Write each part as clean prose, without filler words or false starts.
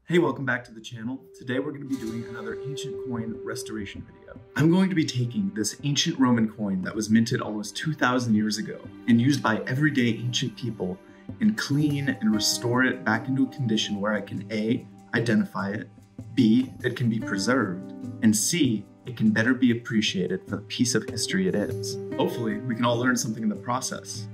Hey, welcome back to the channel. Today we're going to be doing another ancient coin restoration video. I'm going to be taking this ancient Roman coin that was minted almost 2,000 years ago and used by everyday ancient people and clean and restore it back into a condition where I can A, identify it, B, it can be preserved, and C, it can better be appreciated for the piece of history it is. Hopefully, we can all learn something in the process.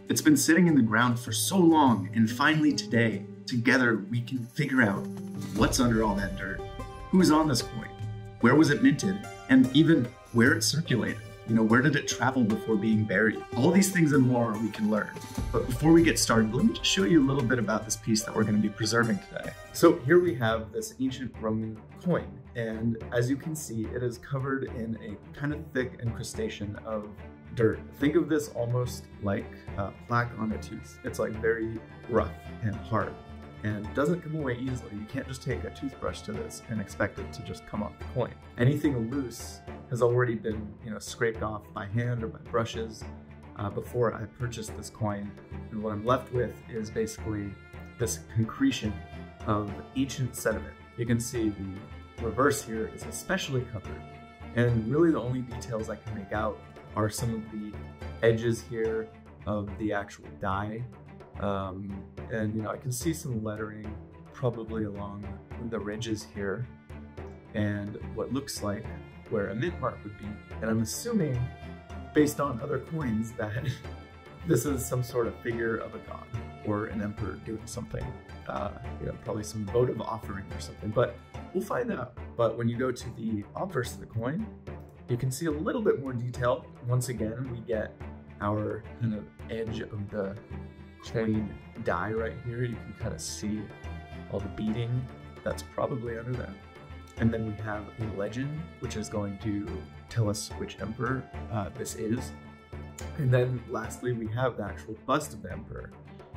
It's been sitting in the ground for so long, and finally today, together we can figure out what's under all that dirt, who's on this coin, where was it minted, and even where it circulated. Where did it travel before being buried? All these things and more we can learn. But before we get started, let me just show you a little bit about this piece that we're going to be preserving today. So here we have this ancient Roman coin, and as you can see, it is covered in a kind of thick incrustation of dirt. Think of this almost like plaque on a tooth. It's like very rough and hard and doesn't come away easily. You can't just take a toothbrush to this and expect it to just come off the coin. Anything loose has already been, scraped off by hand or by brushes before I purchased this coin. And what I'm left with is basically this concretion of ancient sediment. You can see the reverse here is especially covered. And really the only details I can make out are some of the edges here of the actual die. And I can see some lettering probably along the ridges here and what looks like where a mint mark would be. And I'm assuming, based on other coins, that this is some sort of figure of a god or an emperor doing something, probably some votive offering or something, but we'll find out. But when you go to the obverse of the coin, you can see a little bit more detail. Once again, we get our kind of edge of the coin die right here. You can kind of see all the beading that's probably under that. And then we have a legend, which is going to tell us which emperor this is. And then lastly, we have the actual bust of the emperor.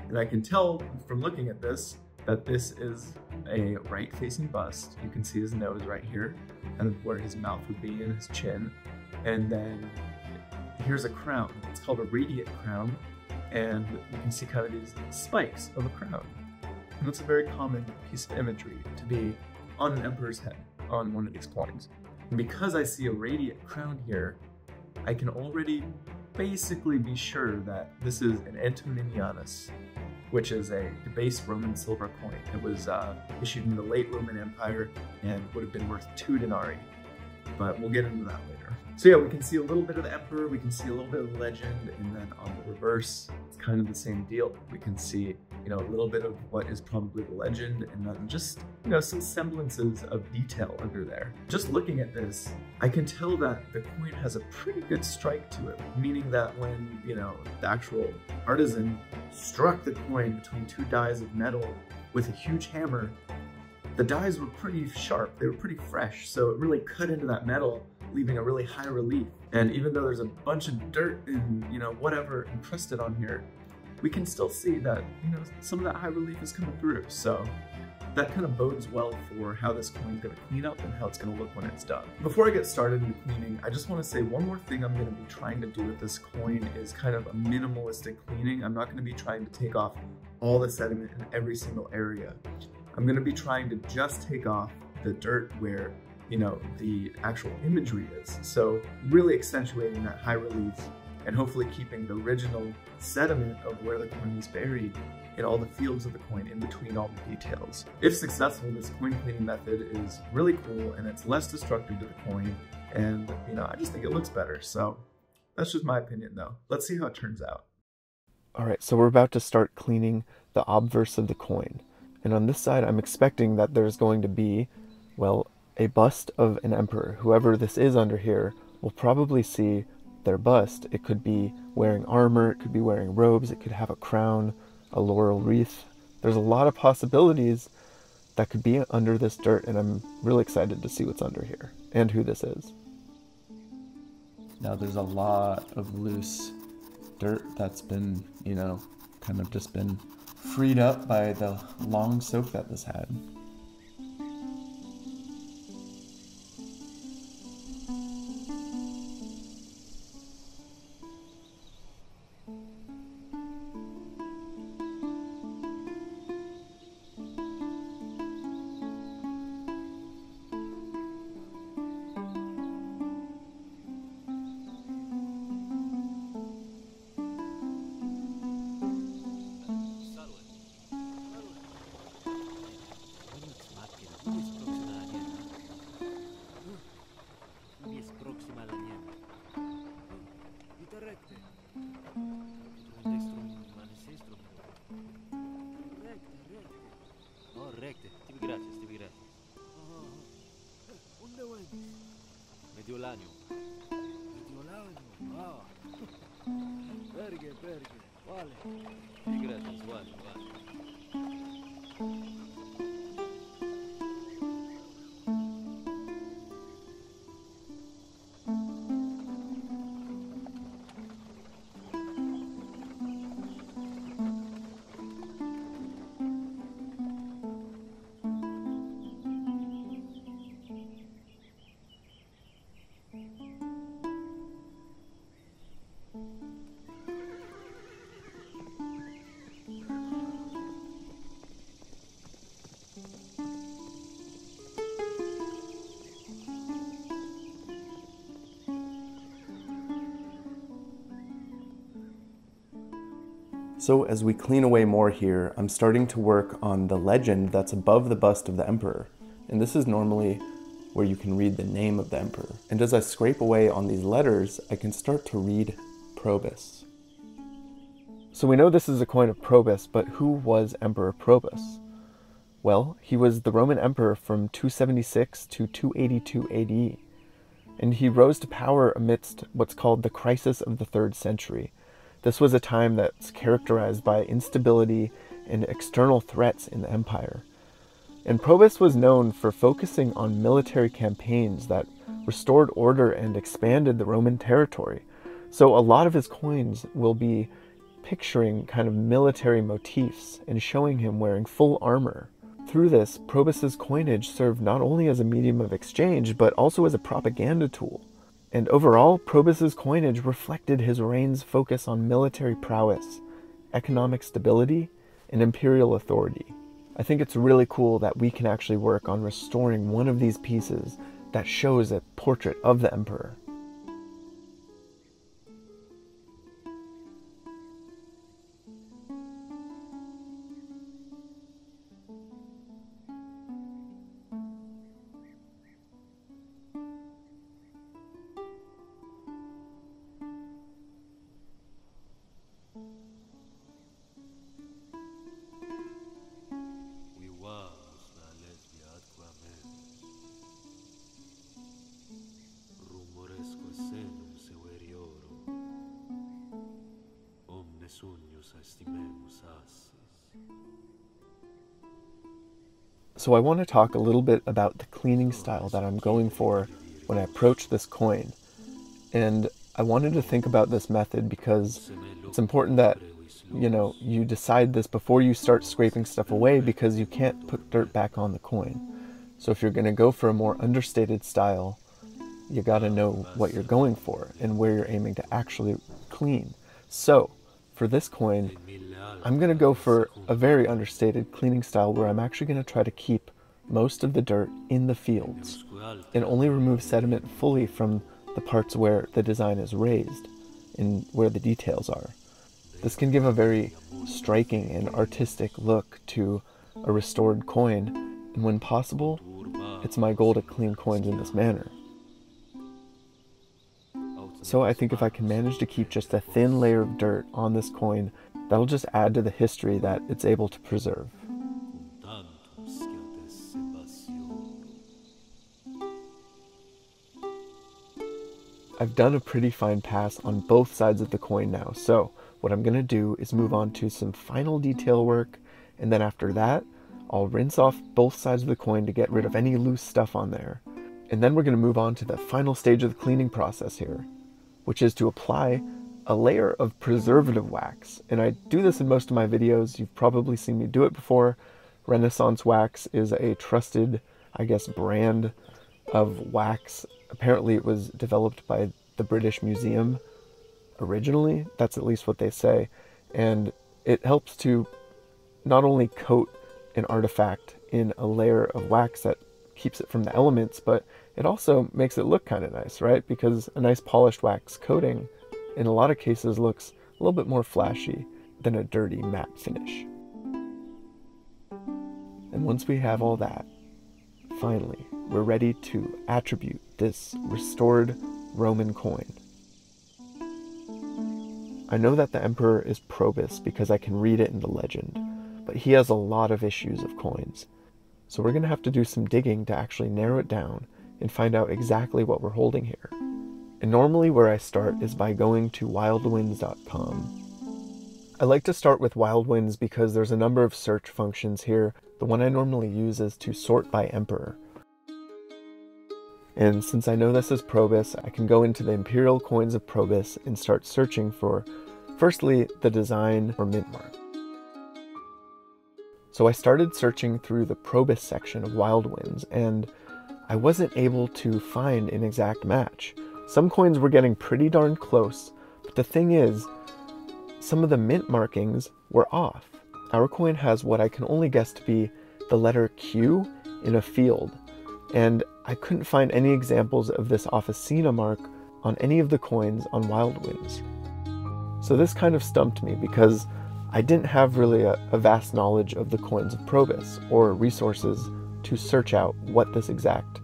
And I can tell from looking at this that this is a right-facing bust. You can see his nose right here, and where his mouth would be and his chin. And then here's a crown. It's called a radiate crown. And you can see kind of these spikes of a crown. And that's a very common piece of imagery to be on an emperor's head on one of these coins. And because I see a radiate crown here, I can already basically be sure that this is an Antoninianus, which is a debased Roman silver coin. It was issued in the late Roman Empire and would have been worth 2 denarii. But we'll get into that later. So yeah, we can see a little bit of the emperor, we can see a little bit of the legend, and then on the reverse, it's kind of the same deal. We can see, a little bit of what is probably the legend, and then just, some semblances of detail under there. Just looking at this, I can tell that the coin has a pretty good strike to it, meaning that when, the actual artisan struck the coin between 2 dies of metal with a huge hammer, the dies were pretty sharp, they were pretty fresh, so it really cut into that metal, leaving a really high relief. And even though there's a bunch of dirt and, whatever encrusted on here, we can still see that, some of that high relief is coming through. So that kind of bodes well for how this coin is going to clean up and how it's going to look when it's done. Before I get started into cleaning, I just want to say one more thing I'm going to be trying to do with this coin is kind of a minimalistic cleaning. I'm not going to be trying to take off all the sediment in every single area. I'm going to be trying to just take off the dirt where the actual imagery is. So really accentuating that high relief and hopefully keeping the original sediment of where the coin was buried in all the fields of the coin in between all the details. If successful, this coin cleaning method is really cool and it's less destructive to the coin, and I just think it looks better. So that's just my opinion though. Let's see how it turns out. Alright, so we're about to start cleaning the obverse of the coin. And on this side, I'm expecting that there's going to be, well, a bust of an emperor. Whoever this is under here will probably see their bust. It could be wearing armor, it could be wearing robes, it could have a crown, a laurel wreath. There's a lot of possibilities that could be under this dirt, and I'm really excited to see what's under here and who this is. Now there's a lot of loose dirt that's been, kind of just been freed up by the long soak that this had. So as we clean away more here, I'm starting to work on the legend that's above the bust of the Emperor. And this is normally where you can read the name of the Emperor. And as I scrape away on these letters, I can start to read Probus. So we know this is a coin of Probus, but who was Emperor Probus? Well, he was the Roman emperor from 276 to 282 AD. And he rose to power amidst what's called the crisis of the 3rd century. This was a time that's characterized by instability and external threats in the empire. And Probus was known for focusing on military campaigns that restored order and expanded the Roman territory. So a lot of his coins will be picturing kind of military motifs and showing him wearing full armor. Through this, Probus's coinage served not only as a medium of exchange, but also as a propaganda tool. And overall, Probus's coinage reflected his reign's focus on military prowess, economic stability, and imperial authority. I think it's really cool that we can actually work on restoring one of these pieces that shows a portrait of the emperor. So I want to talk a little bit about the cleaning style that I'm going for when I approach this coin. And I wanted to think about this method because it's important that, you decide this before you start scraping stuff away, because you can't put dirt back on the coin. So if you're going to go for a more understated style, you got to know what you're going for and where you're aiming to actually clean. So for this coin, I'm going to go for a very understated cleaning style where I'm actually going to try to keep most of the dirt in the fields and only remove sediment fully from the parts where the design is raised and where the details are. This can give a very striking and artistic look to a restored coin, and when possible, it's my goal to clean coins in this manner. So I think if I can manage to keep just a thin layer of dirt on this coin, that'll just add to the history that it's able to preserve. I've done a pretty fine pass on both sides of the coin now, so what I'm going to do is move on to some final detail work, and then after that, I'll rinse off both sides of the coin to get rid of any loose stuff on there. And then we're going to move on to the final stage of the cleaning process here, which is to apply a layer of preservative wax. And I do this in most of my videos. You've probably seen me do it before. Renaissance wax is a trusted, brand of wax. Apparently it was developed by the British Museum originally. That's at least what they say. And it helps to not only coat an artifact in a layer of wax that keeps it from the elements, but it also makes it look kind of nice, right? Because a nice polished wax coating in a lot of cases looks a little bit more flashy than a dirty matte finish. And once we have all that, finally, we're ready to attribute this restored Roman coin. I know that the emperor is Probus because I can read it in the legend, but he has a lot of issues of coins. So we're going to have to do some digging to actually narrow it down and find out exactly what we're holding here. And normally where I start is by going to wildwinds.com. I like to start with wild winds because there's a number of search functions here. The one I normally use is to sort by emperor. And since I know this is Probus, I can go into the imperial coins of Probus and start searching for, firstly, the design or mint mark. So I started searching through the Probus section of wild winds, and I wasn't able to find an exact match. Some coins were getting pretty darn close, but the thing is, some of the mint markings were off. Our coin has what I can only guess to be the letter Q in a field, and I couldn't find any examples of this officina mark on any of the coins on wild winds. So this kind of stumped me because I didn't have really a vast knowledge of the coins of Probus or resources to search out what this exact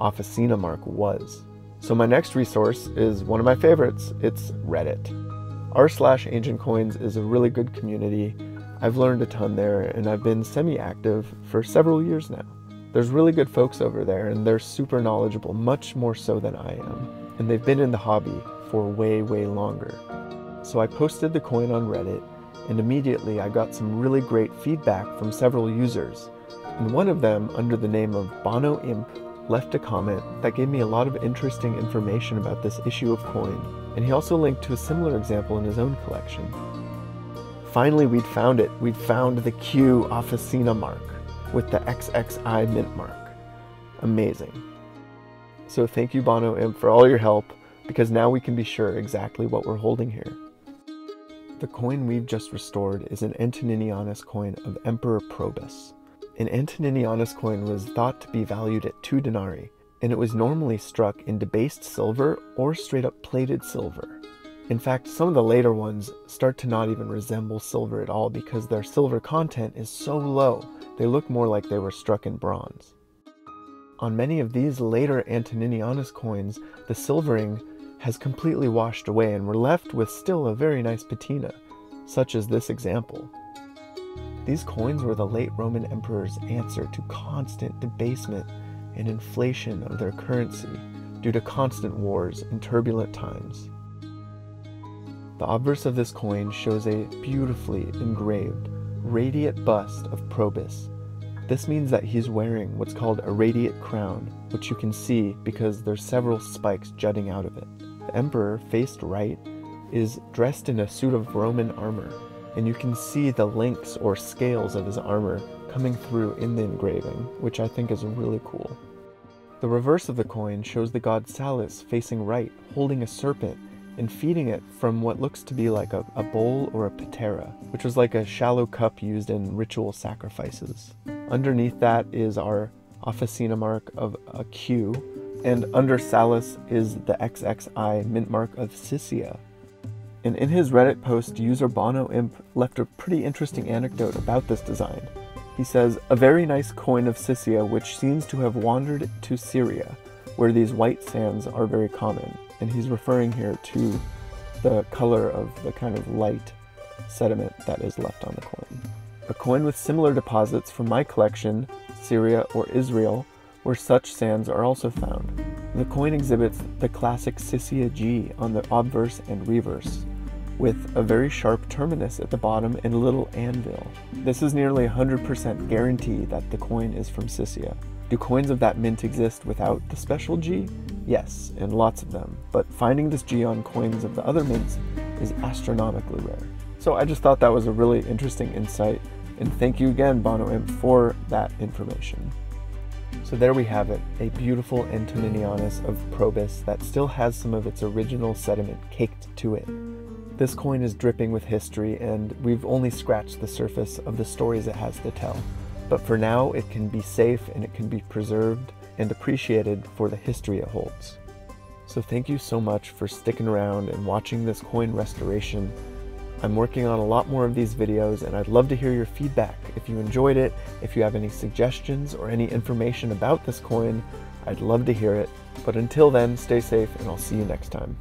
officina mark was. So my next resource is one of my favorites. It's Reddit. r/Ancient Coins is a really good community. I've learned a ton there, and I've been semi-active for several years now. There's really good folks over there, and they're super knowledgeable, much more so than I am. And they've been in the hobby for way, way longer. So I posted the coin on Reddit, and immediately I got some really great feedback from several users. And one of them, under the name of Bono Imp, left a comment that gave me a lot of interesting information about this issue of coin, and he also linked to a similar example in his own collection. Finally, we'd found it. We'd found the Q officina mark with the XXI mint mark. Amazing. So thank you, Bono Imp, for all your help, because now we can be sure exactly what we're holding here. The coin we've just restored is an Antoninianus coin of Emperor Probus. An Antoninianus coin was thought to be valued at 2 denarii, and it was normally struck in debased silver or straight up plated silver. In fact, some of the later ones start to not even resemble silver at all because their silver content is so low, they look more like they were struck in bronze. On many of these later Antoninianus coins, the silvering has completely washed away and we're left with still a very nice patina, such as this example. These coins were the late Roman emperor's answer to constant debasement and inflation of their currency due to constant wars and turbulent times. The obverse of this coin shows a beautifully engraved, radiate bust of Probus. This means that he's wearing what's called a radiate crown, which you can see because there's several spikes jutting out of it. The emperor, faced right, is dressed in a suit of Roman armor, and you can see the links or scales of his armor coming through in the engraving, which I think is really cool. The reverse of the coin shows the god Salus facing right, holding a serpent and feeding it from what looks to be like a bowl or a patera, which was like a shallow cup used in ritual sacrifices. Underneath that is our officina mark of a Q, and under Salus is the XXI mint mark of Siscia. And in his Reddit post, user Bono Imp left a pretty interesting anecdote about this design. He says, "A very nice coin of Siscia which seems to have wandered to Syria, where these white sands are very common." And he's referring here to the color of the kind of light sediment that is left on the coin. A coin with similar deposits from my collection, Syria or Israel, where such sands are also found. The coin exhibits the classic Siscia G on the obverse and reverse, with a very sharp terminus at the bottom and a little anvil. This is nearly 100% guarantee that the coin is from Siscia. Do coins of that mint exist without the special G? Yes, and lots of them, but finding this G on coins of the other mints is astronomically rare. So I just thought that was a really interesting insight, and thank you again, Bono Imp, for that information. So there we have it, a beautiful Antoninianus of Probus that still has some of its original sediment caked to it. This coin is dripping with history, and we've only scratched the surface of the stories it has to tell. But for now, it can be safe and it can be preserved and appreciated for the history it holds. So thank you so much for sticking around and watching this coin restoration. I'm working on a lot more of these videos, and I'd love to hear your feedback. If you enjoyed it, if you have any suggestions or any information about this coin, I'd love to hear it. But until then, stay safe, and I'll see you next time.